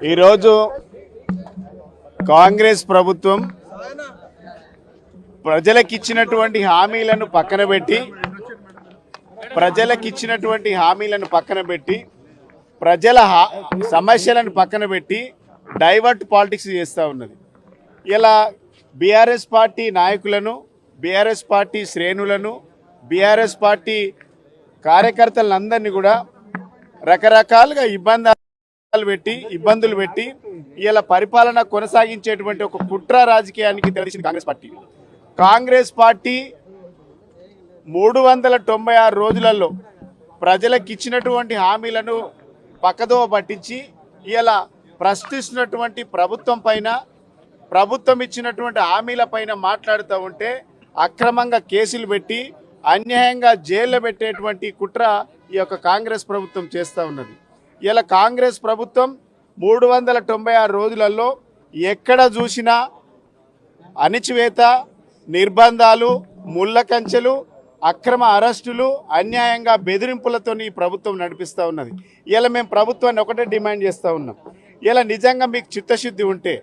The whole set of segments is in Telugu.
ఈరోజు కాంగ్రెస్ ప్రభుత్వం ప్రజలకిచ్చినటువంటి హామీలను పక్కన పెట్టి ప్రజల సమస్యలను పక్కన పెట్టి డైవర్ట్ పాలిటిక్స్ చేస్తూ ఉన్నది. ఇలా బీఆర్ఎస్ పార్టీ నాయకులను, బీఆర్ఎస్ పార్టీ శ్రేణులను, బీఆర్ఎస్ పార్టీ కార్యకర్తలందరినీ కూడా రకరకాలుగా ఇబ్బందులు పెట్టి ఇలా పరిపాలన కొనసాగించేటువంటి ఒక కుట్ర రాజకీయానికి తెలిసింది కాంగ్రెస్ పార్టీ 396 రోజులలో ప్రజలకు ఇచ్చినటువంటి హామీలను పక్కదోవ పట్టించి ఇలా ప్రశ్నిస్తున్నటువంటి ప్రభుత్వం ఇచ్చినటువంటి హామీల పైన మాట్లాడుతూ ఉంటే అక్రమంగా కేసులు పెట్టి అన్యాయంగా జైల్లో పెట్టేటువంటి కుట్ర ఈ యొక్క కాంగ్రెస్ ప్రభుత్వం చేస్తూ ఉన్నది. ఇలా కాంగ్రెస్ ప్రభుత్వం 396 రోజులలో ఎక్కడ చూసినా అణిచివేత, నిర్బంధాలు, ముళ్ళ కంచెలు, అక్రమ అరెస్టులు, అన్యాయంగా బెదిరింపులతో ఈ ప్రభుత్వం నడిపిస్తూ ఉన్నది. ఇలా మేము ప్రభుత్వాన్ని ఒకటే డిమాండ్ చేస్తూ ఉన్నాం. ఇలా నిజంగా మీకు చిత్తశుద్ధి ఉంటే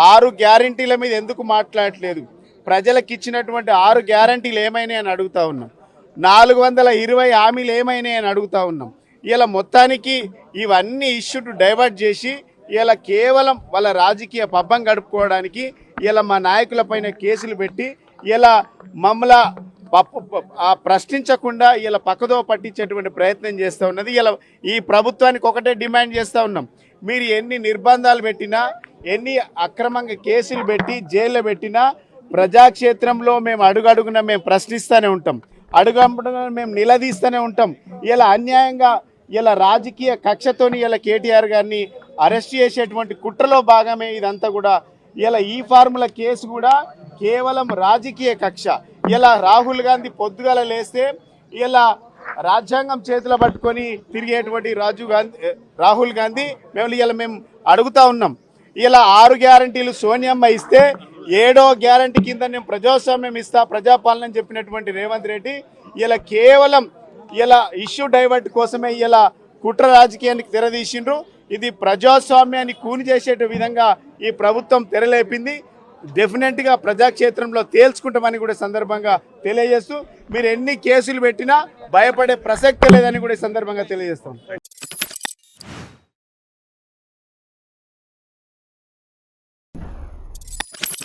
6 గ్యారంటీల మీద ఎందుకు మాట్లాడట్లేదు? ప్రజలకు ఇచ్చినటువంటి 6 గ్యారంటీలు ఏమైనాయని అడుగుతూ ఉన్నాం. 420 హామీలు ఏమైనాయని అడుగుతూ ఉన్నాం. ఇలా మొత్తానికి ఇవన్నీ ఇష్యూను డైవర్ట్ చేసి ఇలా కేవలం వాళ్ళ రాజకీయ పబ్బం గడుపుకోవడానికి ఇలా మా నాయకులపైన కేసులు పెట్టి ఇలా మమ్మల్ని ప్రశ్నించకుండా ఇలా పక్కదో పట్టించేటువంటి ప్రయత్నం చేస్తూ ఉన్నది. ఇలా ఈ ప్రభుత్వానికి ఒకటే డిమాండ్ చేస్తూ ఉన్నాం. మీరు ఎన్ని నిర్బంధాలు పెట్టినా, ఎన్ని అక్రమంగా కేసులు పెట్టి జైల్లో పెట్టినా ప్రజాక్షేత్రంలో మేము అడుగడుగున మేము ప్రశ్నిస్తూనే ఉంటాం, అడుగడుగున మేము నిలదీస్తూనే ఉంటాం. ఇలా అన్యాయంగా ఇలా రాజకీయ కక్షతోని ఇలా కేటీఆర్ గారిని అరెస్ట్ చేసేటువంటి కుట్రలో భాగమే ఇదంతా కూడా. ఇలా ఈ ఫార్ములా కేసు కూడా కేవలం రాజకీయ కక్ష. ఇలా రాహుల్ గాంధీ పొద్దుగాల లేస్తే ఇలా రాజ్యాంగం చేతిలో పట్టుకొని తిరిగేటువంటి రాహుల్ గాంధీ మేము అడుగుతా ఉన్నాం. ఇలా 6 గ్యారంటీలు సోనియమ్మ ఇస్తే 7వ గ్యారంటీ కింద నేను ప్రజాస్వామ్యం ఇస్తా, ప్రజాపాలన చెప్పినటువంటి రేవంత్ రెడ్డి ఇలా కేవలం ఇలా ఇష్యూ డైవర్ట్ కోసమే ఇలా కుట్ర రాజకీయానికి తెరదీసిండ్రు. ఇది ప్రజాస్వామ్యాన్ని కూని చేసే విధంగా ఈ ప్రభుత్వం తెరలేపింది. డెఫినెట్గా ప్రజాక్షేత్రంలో తేల్చుకుంటామని కూడా సందర్భంగా తెలియజేస్తూ, మీరు ఎన్ని కేసులు పెట్టినా భయపడే ప్రసక్తి లేదని కూడా ఈ సందర్భంగా తెలియజేస్తాం.